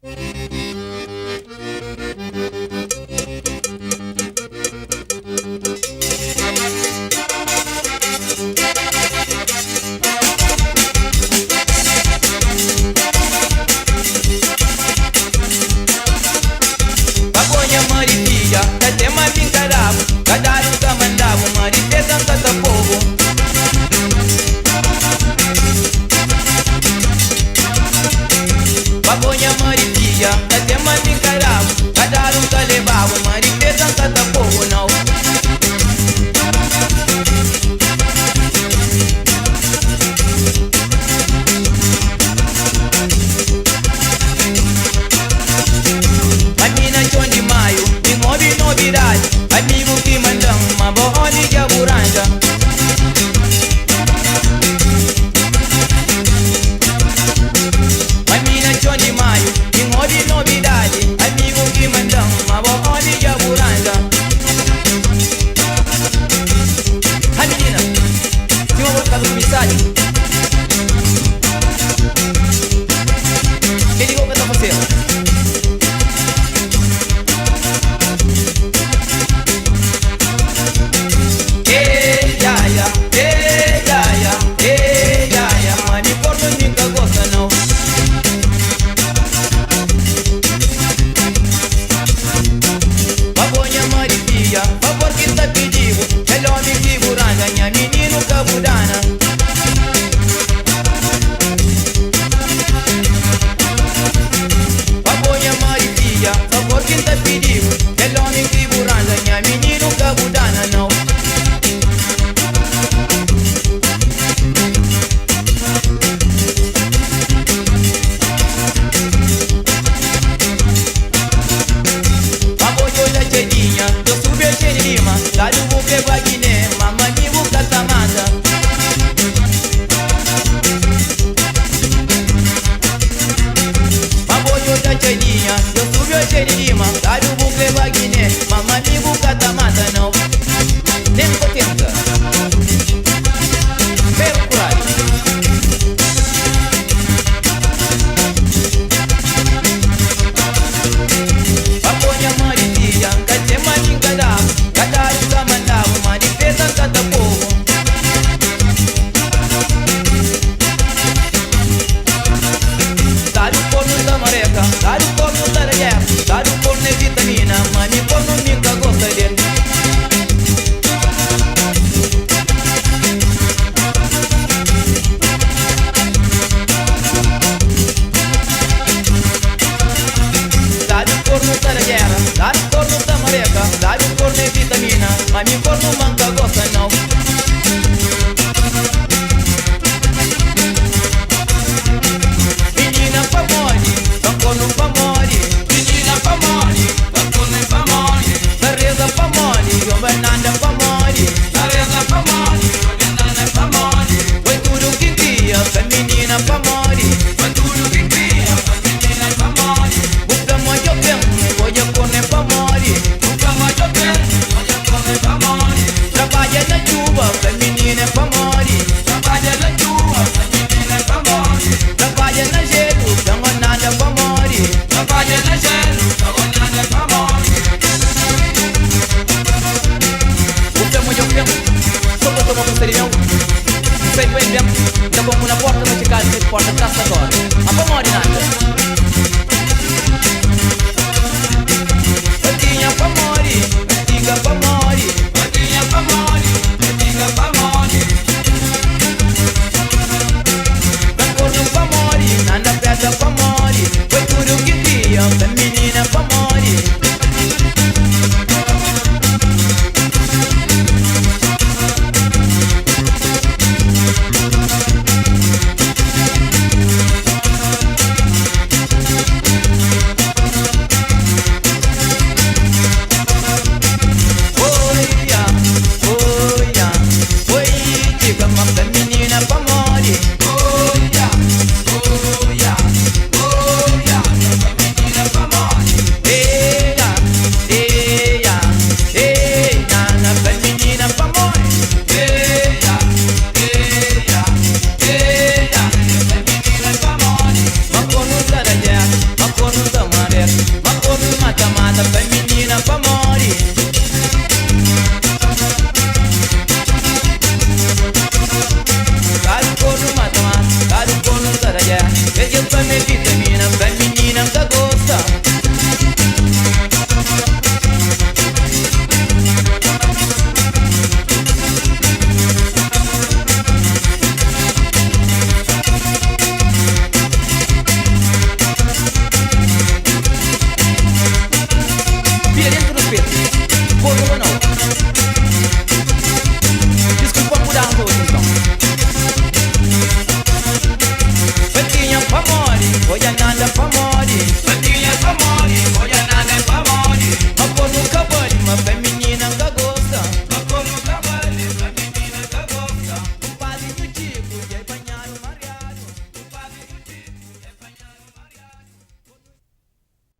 Pagonha marifia, até mais pincaravo, cada um que mandava, marifia canta povo. Pagonha marifia, até mais pincaravo, cada um que levava, marifia canta povo não. Novidade, amigo que mandam uma boa de aburanja. Mas mina John de Maio, de novidade, amigo que mandam uma boa de aburanja. Ai menina, tem uma boca do comissário. Quem ligou que tá fazendo? Favor que tá pedindo, é homem que buranga, minha menino cabudana. Pagonha marifia, favor que tá pedindo, é homem que buranga, minha menino cabudana não. Dari buke bagine, mama ni buka tamanda. Maboyo da chedinha, eu subi a chedinha. Dari buke bagine, mama ni buka tamanda não. Nem potenta. Pelo coragem. Pagonha marifia, cate maningadá. Cada lugar mandava uma defesa cada povo. Dar o corno da mareca, dar o corno da guerra, dar o corno é vitamina, mas o corno nunca gosta dele. Dar o corno da guerra, dar o corno da mareca, dar o corno é vitamina, mas o corno nunca gosta não. Menina pra mole, dá corno pra mole. Menina pra mole, dá corno pra mole. Sareza pra mole, eu banana pra mole. Sareza pra mole, eu banana pra mole. Foi tudo que cria, pra menina pra mole. Foi tudo que cria, pra menina pra mole. Busca mais eu tenho, vou eu corno pra mole. Busca mais eu tenho, vou eu corno pra mole. Trabalha na chuva, pra menina pra mole. Trabalha na chuva, pra menina pra mole. Trabalha na gelo, pra nada pra mole. Trabalha na gelo, pra nada pra mole. O temo eu temo, só que eu tomo serião. Sei bem mesmo, já vamos na porta, mas chegar na porta, traça agora. A pra mole nada.